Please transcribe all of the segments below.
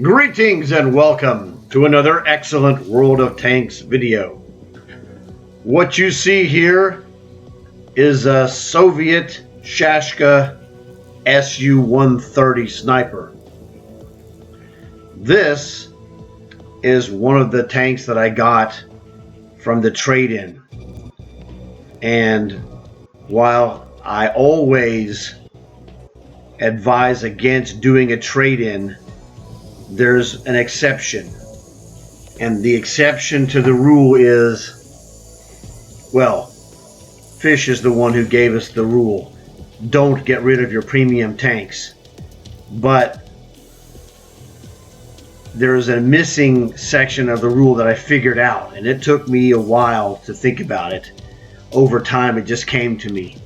Greetings and welcome to another excellent World of Tanks video. What you see here is a Soviet Shashka Su-130 sniper. This is one of the tanks that I got from the trade-in. And while I always advise against doing a trade-in, there's an exception. And the exception to the rule is, well, Fish is the one who gave us the rule. Don't get rid of your premium tanks. But there's a missing section of the rule that I figured out, and it took me a while to think about it. Over time, it just came to me.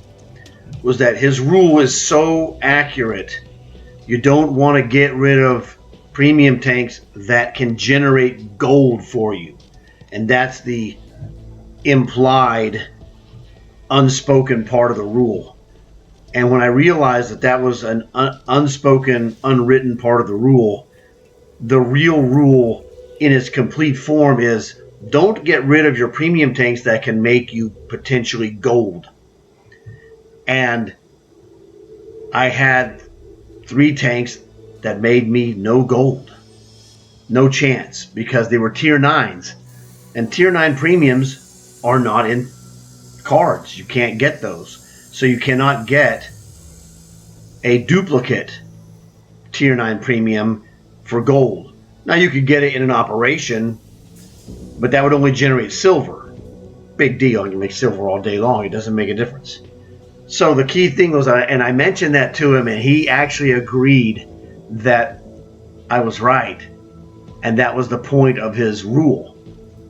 Was that his rule is so accurate. You don't want to get rid of premium tanks that can generate gold for you. And that's the implied, unspoken part of the rule. And when I realized that that was an unspoken, unwritten part of the real rule in its complete form is don't get rid of your premium tanks that can make you potentially gold. And I had 3 tanks that made me no gold. No chance, because they were tier 9s. And tier 9 premiums are not in cards. You can't get those. So you cannot get a duplicate tier 9 premium for gold. Now you could get it in an operation, but that would only generate silver. Big deal. You can make silver all day long. It doesn't make a difference. So the key thing was, and I mentioned that to him, and he actually agreed that I was right, and that was the point of his rule.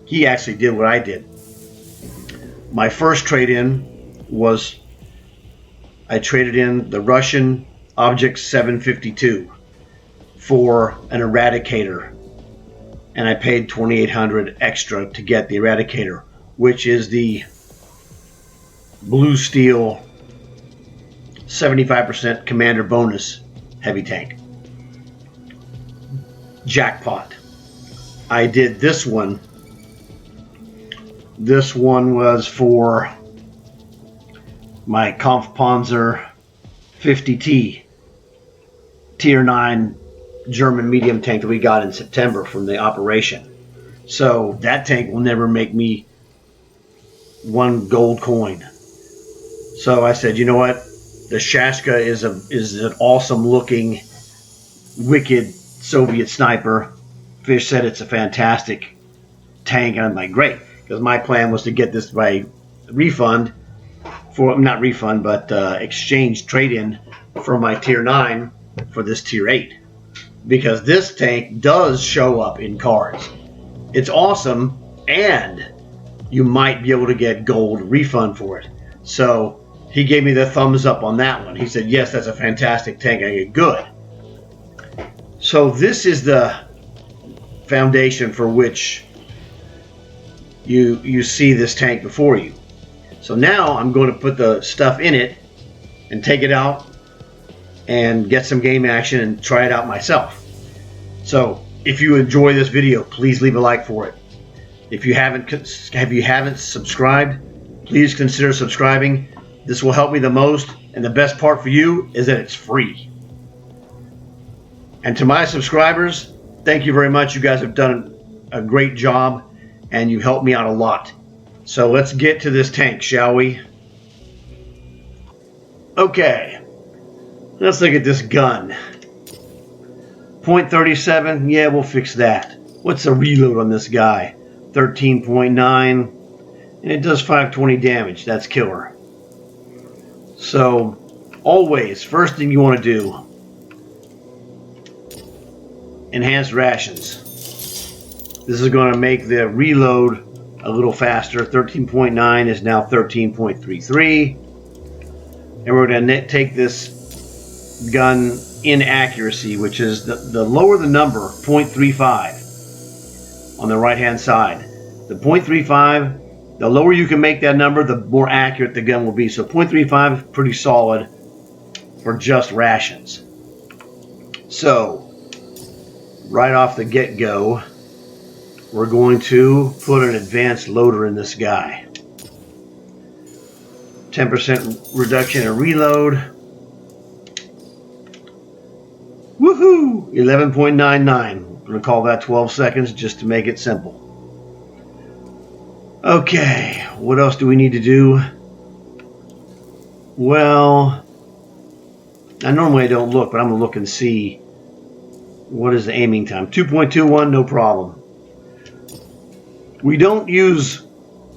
He actually did what I did. My first trade-in was I traded in the Russian Object 752 for an Eradicator, and I paid $2,800 extra to get the Eradicator, which is the blue steel 75% commander bonus heavy tank. Jackpot. I did this one. This one was for my Kampfpanzer 50T tier 9 German medium tank that we got in September from the operation. So that tank will never make me one gold coin. So I said, you know what? The Shashka is an awesome looking, wicked Soviet sniper. Fish said it's a fantastic tank, and I'm like, great, because my plan was to get this by refund, for not refund, but exchange trade-in for my tier 9 for this tier 8, because this tank does show up in cards. It's awesome, and you might be able to get gold refund for it. So he gave me the thumbs up on that one. He said, yes, that's a fantastic tank. I get good. So this is the foundation for which you see this tank before you. So now I'm going to put the stuff in it and take it out and get some game action and try it out myself. So if you enjoy this video, please leave a like for it. If you haven't subscribed, please consider subscribing. This will help me the most, and the best part for you is that it's free. And to my subscribers, thank you very much. You guys have done a great job, and you helped me out a lot. So let's get to this tank, shall we? Okay, let's look at this gun. .37, yeah, we'll fix that. What's the reload on this guy? 13.9, and it does 520 damage. That's killer. So, always, first thing you want to do, enhanced rations. This is going to make the reload a little faster. 13.9 is now 13.33. And we're going to take this gun in accuracy, which is the lower the number, 0.35 on the right hand side. The 0.35, the lower you can make that number, the more accurate the gun will be. So 0.35 is pretty solid for just rations. So right off the get-go, we're going to put an advanced loader in this guy. 10% reduction in reload. Woohoo! 11.99. I'm going to call that 12 seconds just to make it simple. Okay, what else do we need to do? Well, normally I don't look, but I'm going to look and see what is the aiming time. 2.21, no problem. We don't use,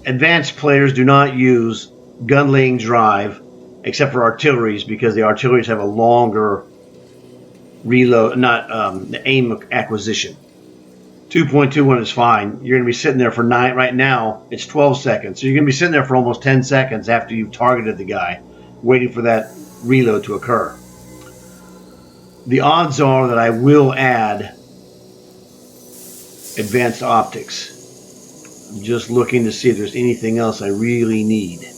advanced players do not use gun laying drive, except for artilleries, because the artilleries have a longer reload, not the aim acquisition. 2.21 is fine. You're going to be sitting there for right now, it's 12 seconds. So you're going to be sitting there for almost 10 seconds after you've targeted the guy, waiting for that reload to occur. The odds are that I will add advanced optics. I'm just looking to see if there's anything else I really need.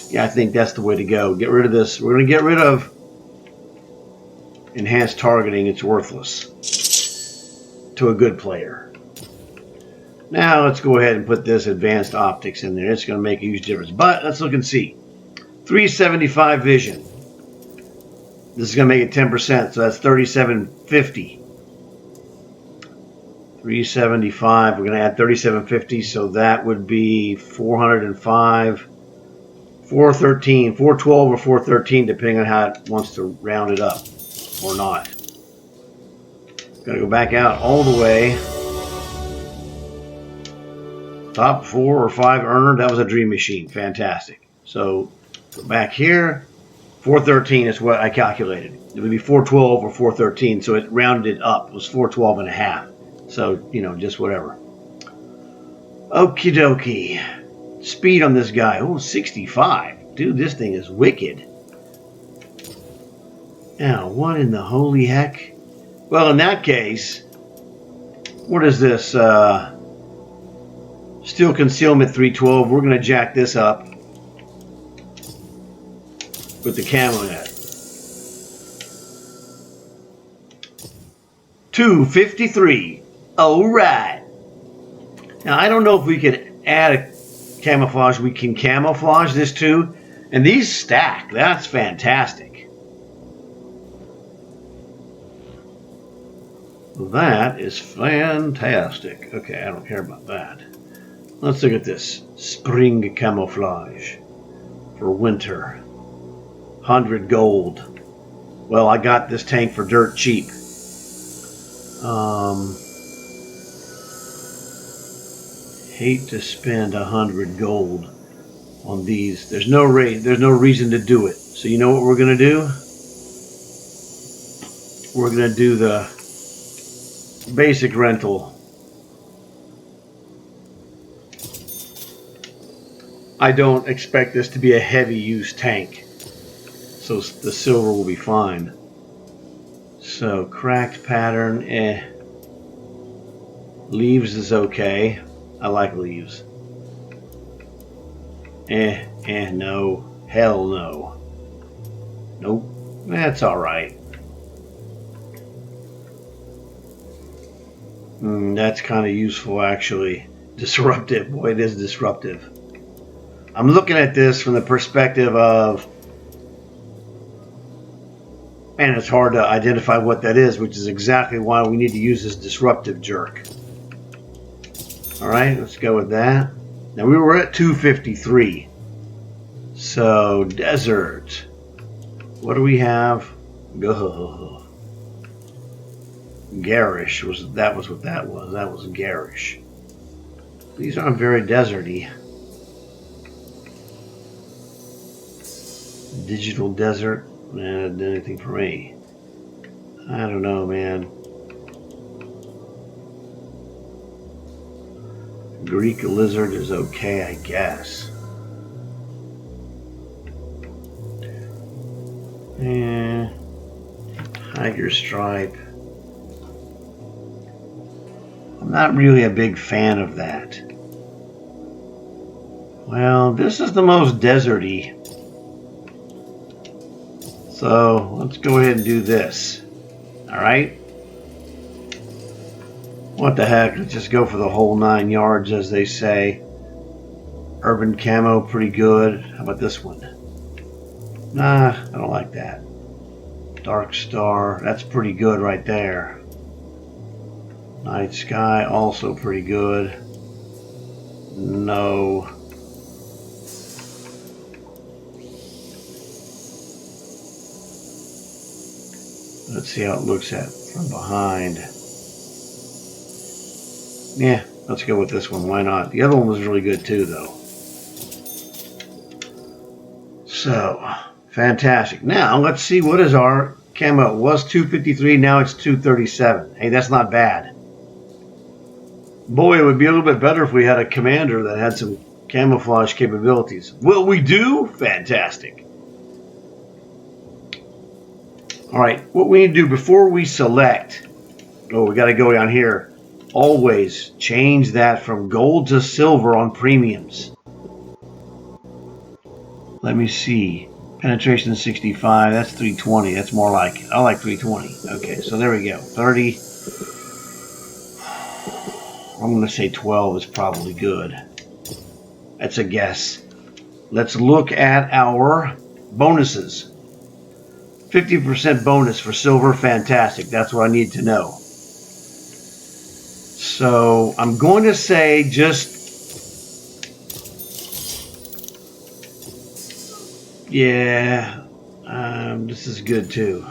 Yeah, I think that's the way to go. Get rid of this. We're going to get rid of enhanced targeting. It's worthless to a good player. Now let's go ahead and put this advanced optics in there. It's going to make a huge difference. But let's look and see. 375 vision. This is going to make it 10%, so that's 3750. 375. We're going to add 3750, so that would be 405, 413, 412 or 413, depending on how it wants to round it up or not. Going to go back out all the way. Top 4 or 5 earner. That was a Dream Machine. Fantastic. So go back here. 413 is what I calculated. It would be 412 or 413, so it rounded it up. It was 412 and a half. So, you know, just whatever. Okie dokie. Speed on this guy. Oh, 65. Dude, this thing is wicked. Now, what in the holy heck? Well, in that case, what is this? Steel concealment 312. We're going to jack this up with the camo net. 253. All right. Now, I don't know if we could add a camouflage. We can camouflage this too. And these stack. That's fantastic. That is fantastic. Okay, I don't care about that. Let's look at this. Spring camouflage for winter. 100 gold. Well, I got this tank for dirt cheap. Hate to spend 100 gold on these. There's no reason to do it. So you know what we're gonna do? We're gonna do the basic rental. I don't expect this to be a heavy use tank, so the silver will be fine. So cracked pattern, leaves is okay. I like leaves. No. Hell no. Nope. That's alright. That's kind of useful, actually. Disruptive. Boy, it is disruptive. I'm looking at this from the perspective of, man, it's hard to identify what that is, which is exactly why we need to use this disruptive jerk. Alright, let's go with that. Now we were at 253. So, desert. What do we have? Garish was what that was. That was garish. These aren't very deserty. Digital desert. Did anything for me? I don't know, man. Greek lizard is okay, I guess. Tiger stripe. I'm not really a big fan of that. Well, this is the most deserty. So let's go ahead and do this. All right. What the heck? Let's just go for the whole 9 yards, as they say. Urban camo, pretty good. How about this one? Nah, I don't like that. Dark Star, that's pretty good right there. Night Sky, also pretty good. No. Let's see how it looks at from behind. Yeah, let's go with this one. Why not? The other one was really good too, though. So, fantastic. Now, let's see, what is our camo? It was 253, now it's 237. Hey, that's not bad. Boy, it would be a little bit better if we had a commander that had some camouflage capabilities. Will we do? Fantastic. All right, what we need to do before we select, we got to go down here. Always change that from gold to silver on premiums. Let me see. Penetration 65, that's 320. That's more like it. I like 320. Okay, so there we go. 30. I'm going to say 12 is probably good. That's a guess. Let's look at our bonuses. 50% bonus for silver, fantastic. That's what I need to know. So I'm going to say just, yeah, this is good too.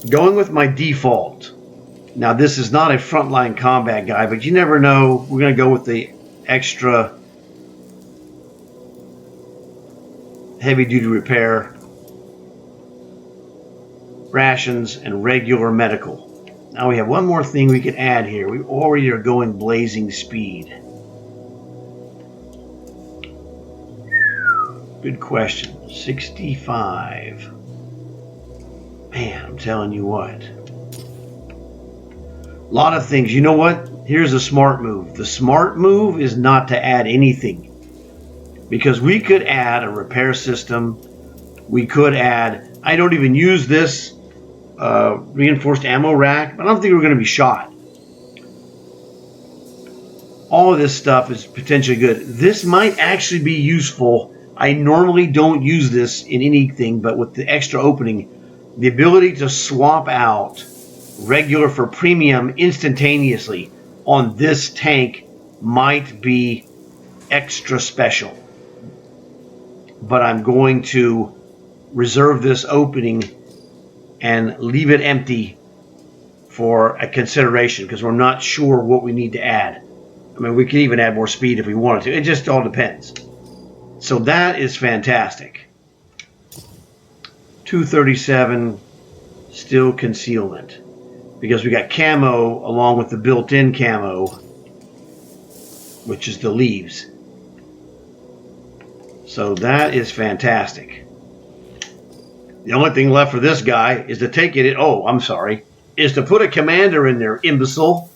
Going with my default. Now this is not a frontline combat guy, but you never know. We're going to go with the extra heavy duty repair, rations, and regular medical. Now we have one more thing we could add here. We already are going blazing speed. Good question. 65. Man, I'm telling you what. A lot of things. You know what? Here's a smart move. The smart move is not to add anything. Because we could add a repair system. We could add, I don't even use this reinforced ammo rack, but I don't think we're going to be shot. All of this stuff is potentially good. This might actually be useful. I normally don't use this in anything, but with the extra opening, the ability to swap out regular for premium instantaneously on this tank might be extra special. But I'm going to reserve this opening and leave it empty for a consideration because we're not sure what we need to add. I mean, we can even add more speed if we wanted to. It just all depends. So that is fantastic. 237, still concealment. Because we got camo along with the built-in camo, which is the leaves. So that is fantastic. The only thing left for this guy is to take it, is to put a commander in there, imbecile.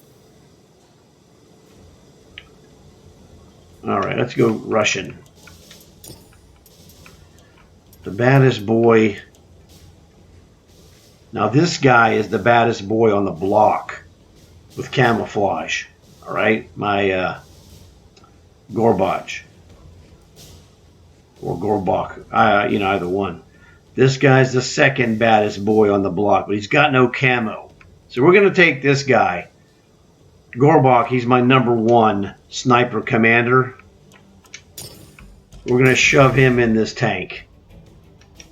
All right, let's go Russian. The baddest boy. Now this guy is the baddest boy on the block with camouflage. All right, my Gorbach or Gorbach, either one. This guy's the second baddest boy on the block, but he's got no camo. So we're going to take this guy. Gorbach, he's my number 1 sniper commander. We're going to shove him in this tank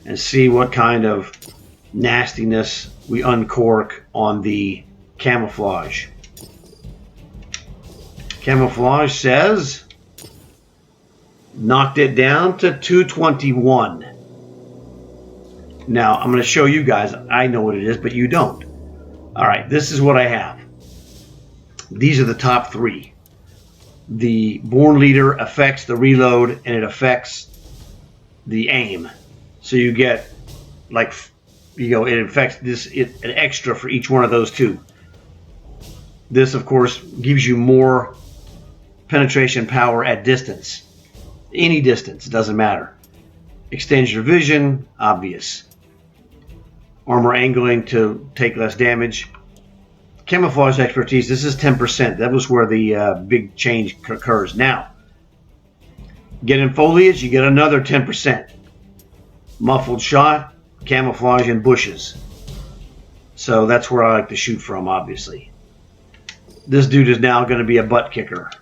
and see what kind of nastiness we uncork on the camouflage. Camouflage says knocked it down to 221. Now, I'm going to show you guys. I know what it is, but you don't. All right, this is what I have. These are the top 3. The Born Leader affects the reload, and it affects the aim. So you get, it affects an extra for each one of those 2. This, of course, gives you more penetration power at distance. Any distance, it doesn't matter. Extends your vision, obvious. armor angling to take less damage. Camouflage expertise, this is 10%. That was where the big change occurs. Now, get in foliage, you get another 10%. Muffled shot, camouflage in bushes. So that's where I like to shoot from, obviously. This dude is now going to be a butt kicker.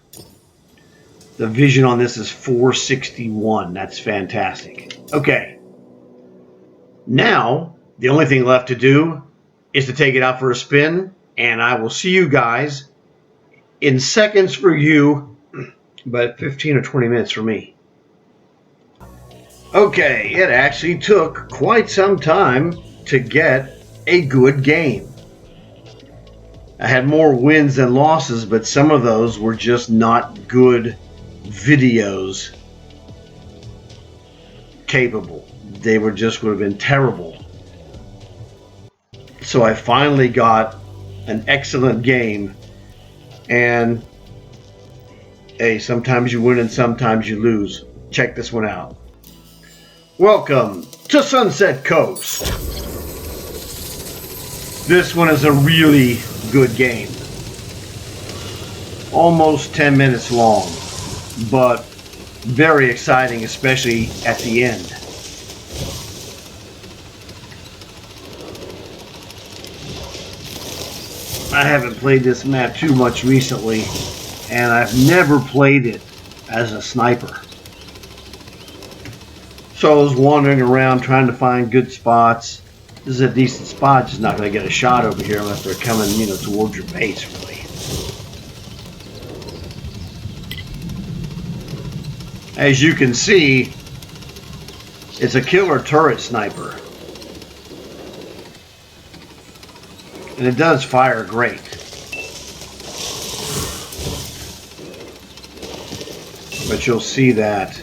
The vision on this is 461. That's fantastic. Okay. Now, the only thing left to do is to take it out for a spin, and I will see you guys in seconds for you, but 15 or 20 minutes for me. Okay, it actually took quite some time to get a good game. I had more wins than losses, but some of those were just not good videos capable. They would have been terrible. So I finally got an excellent game, and hey, sometimes you win and sometimes you lose. Check this one out. Welcome to Sunset Coast. This one is a really good game. Almost 10 minutes long, but very exciting, especially at the end. I haven't played this map too much recently, and I've never played it as a sniper. So I was wandering around trying to find good spots. This is a decent spot, just not going to get a shot over here unless they're coming, towards your base, really. As you can see, it's a killer turret sniper. And it does fire great. But you'll see that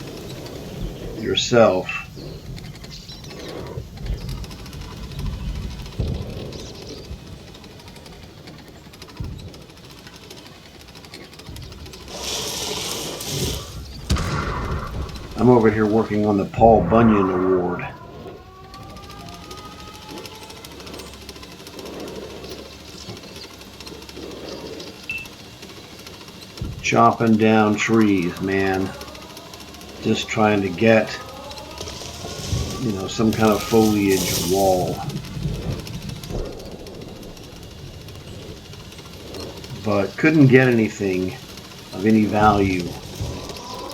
yourself. I'm over here working on the Paul Bunyan Award. Chopping down trees, man. Just trying to get, some kind of foliage wall. But couldn't get anything of any value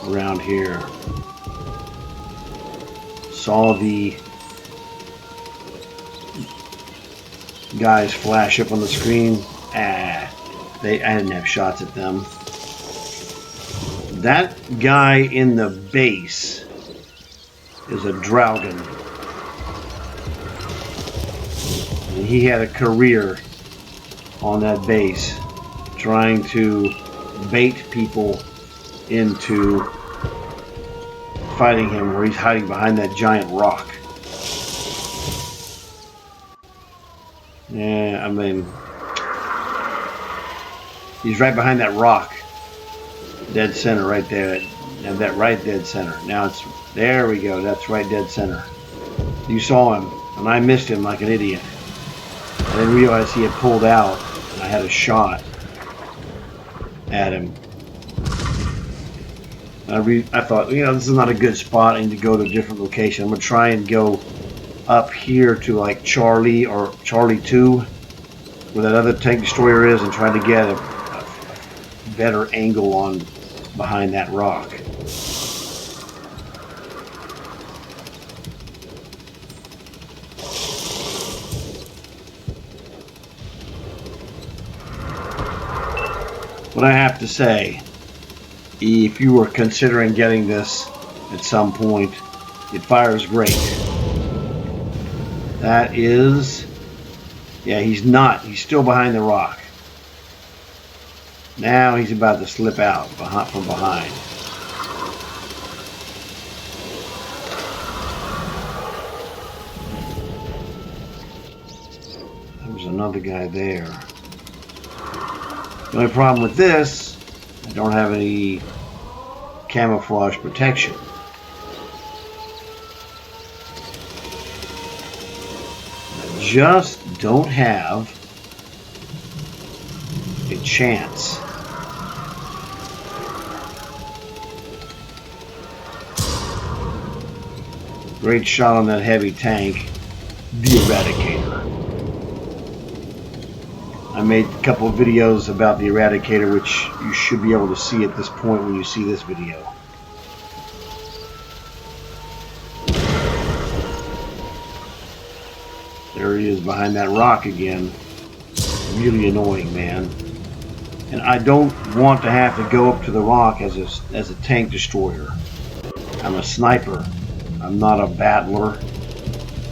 around here. Saw the guys flash up on the screen. I didn't have shots at them. That guy in the base is a Draugen. And he had a career on that base trying to bait people into fighting him where he's hiding behind that giant rock. Yeah, he's right behind that rock. Dead center right there. And that right dead center. Now there we go. That's right dead center. You saw him, and I missed him like an idiot. I didn't realize he had pulled out, and I had a shot at him. I thought, this is not a good spot. I need to go to a different location. I'm going to try and go up here to like Charlie or Charlie 2, where that other tank destroyer is, and try to get a better angle on behind that rock. But I have to say, if you were considering getting this at some point, it fires great. That is, he's still behind the rock. Now he's about to slip out from behind. There's another guy there. The only problem with this, I don't have any camouflage protection. That just don't have a chance. Great shot on that heavy tank. The Eradicator. I made a couple of videos about the Eradicator, which you should be able to see at this point when you see this video. There he is behind that rock again. Really annoying, man. And I don't want to have to go up to the rock as a tank destroyer. I'm a sniper. I'm not a battler.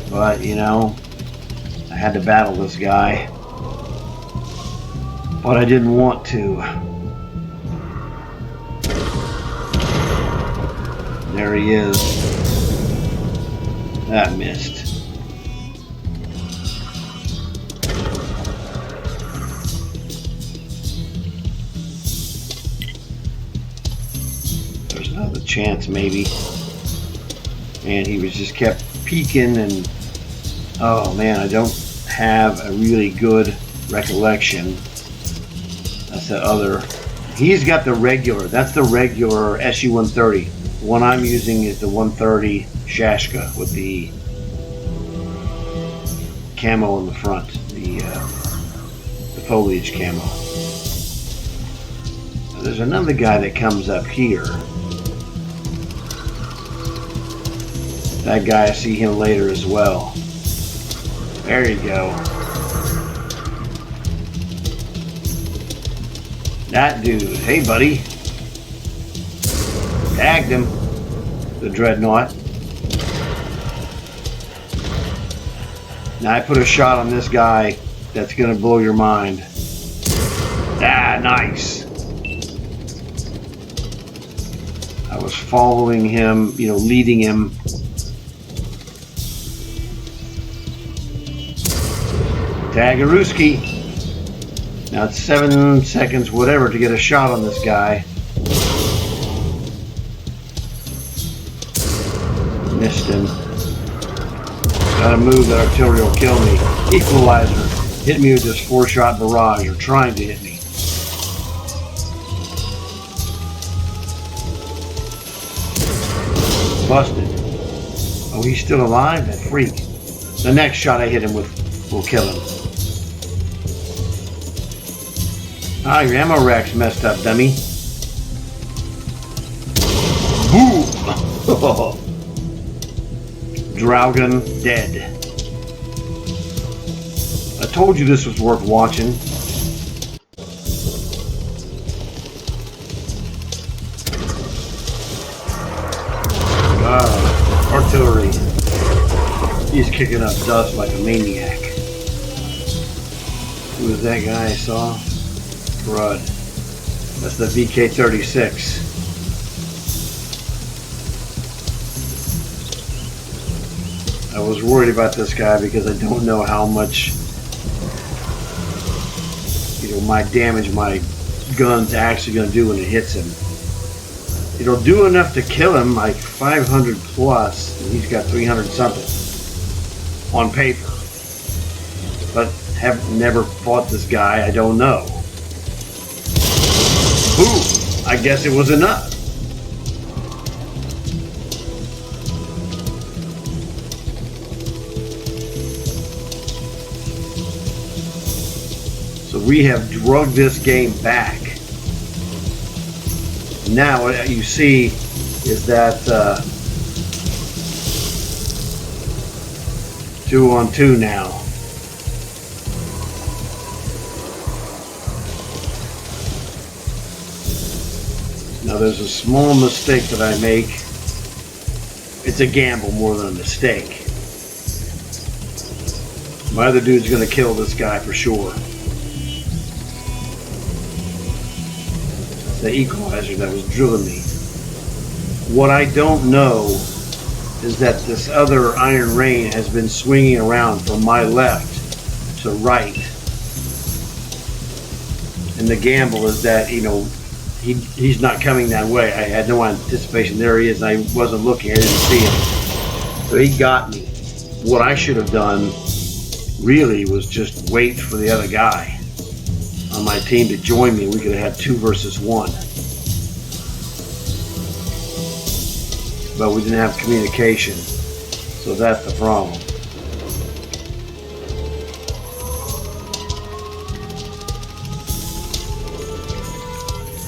But, you know, I had to battle this guy. But I didn't want to. There he is. That missed. There's another chance, maybe. And he was just kept peeking, and oh man, I don't have a really good recollection. That's the other. He's got the regular. That's the regular SU-130. The one I'm using is the 130 Shashka with the camo in the front, the foliage camo. Now, there's another guy that comes up here. That guy, I see him later as well. There you go. That dude. Hey, buddy. Tagged him. The Dreadnought. Now I put a shot on this guy that's going to blow your mind. Ah, nice. I was following him, you know, leading him. Tagaruski. Now it's 7 seconds, whatever, to get a shot on this guy. Missed him. Gotta move, that artillery will kill me. Equalizer. Hit me with this 4-shot barrage, or trying to hit me. Busted. Oh, he's still alive? That freak. The next shot I hit him with will kill him. Ah, your ammo rack's messed up, dummy. Boom! Draugen dead. I told you this was worth watching. Artillery. He's kicking up dust like a maniac. Who was that guy I saw? Crud. That's the VK-36. I was worried about this guy because I don't know how much, you know, my damage my gun's actually going to do when it hits him. It'll do enough to kill him, like 500 plus, and he's got 300 something on paper. But have never fought this guy, I don't know. Ooh, I guess it was enough. So we have drugged this game back. Now what you see is that 2-on-2 now. Now there's a small mistake that I make. It's a gamble more than a mistake. My other dude's gonna kill this guy for sure. The equalizer that was drilling me. What I don't know is that this other Iron Rain has been swinging around from my left to right. And the gamble is that, you know, he's not coming that way. I had no anticipation. There he is. I wasn't looking. I didn't see him. So he got me. What I should have done really was just wait for the other guy on my team to join me. We could have had 2 versus 1. But we didn't have communication. So that's the problem.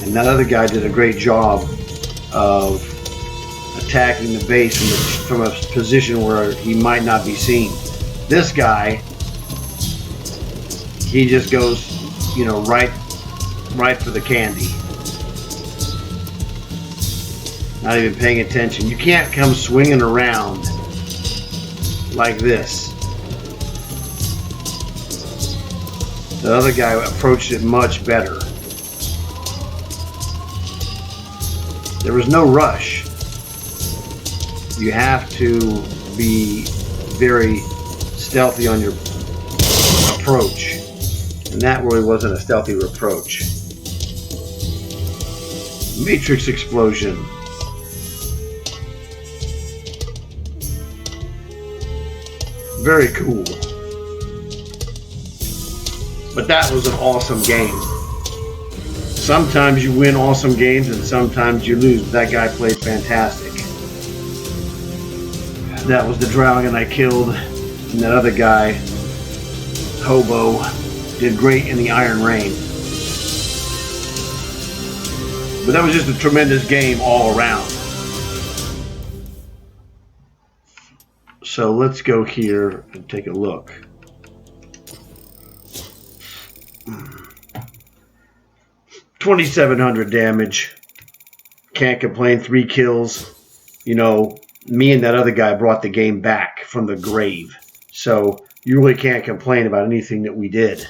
And that other guy did a great job of attacking the base from a position where he might not be seen. This guy, he just goes, right for the candy. Not even paying attention. You can't come swinging around like this. The other guy approached it much better. There was no rush. You have to be very stealthy on your approach. And that really wasn't a stealthy approach. Matrix explosion. Very cool. But that was an awesome game. Sometimes you win awesome games and sometimes you lose. But that guy played fantastic. That was the dragon I killed. And that other guy, Hobo, did great in the Iron Rain. But that was just a tremendous game all around. So let's go here and take a look. $2,700 damage. Can't complain. 3 kills. Me and that other guy brought the game back from the grave. So you really can't complain about anything that we did.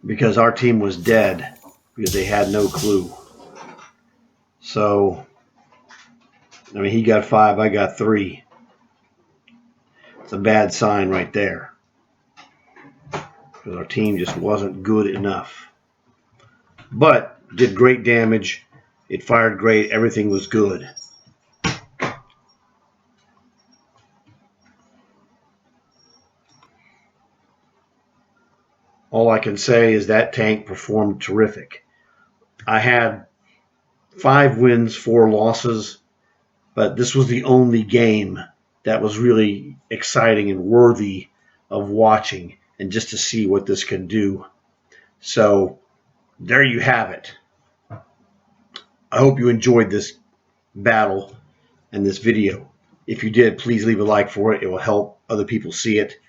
Because our team was dead. Because they had no clue. So, he got 5, I got 3. It's a bad sign right there. Because our team just wasn't good enough. But did great damage. It fired great. Everything was good. All I can say is that tank performed terrific. I had 5 wins, 4 losses, but this was the only game that was really exciting and worthy of watching and just to see what this can do. So there you have it. I hope you enjoyed this battle and this video. If you did, please leave a like for it. It will help other people see it.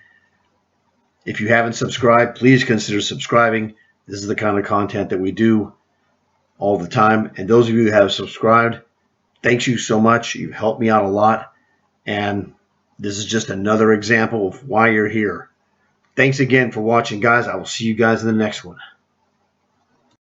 If you haven't subscribed, please consider subscribing. This is the kind of content that we do all the time. And those of you who have subscribed, thanks you so much. You've helped me out a lot. And this is just another example of why you're here. Thanks again for watching, guys. I will see you guys in the next one.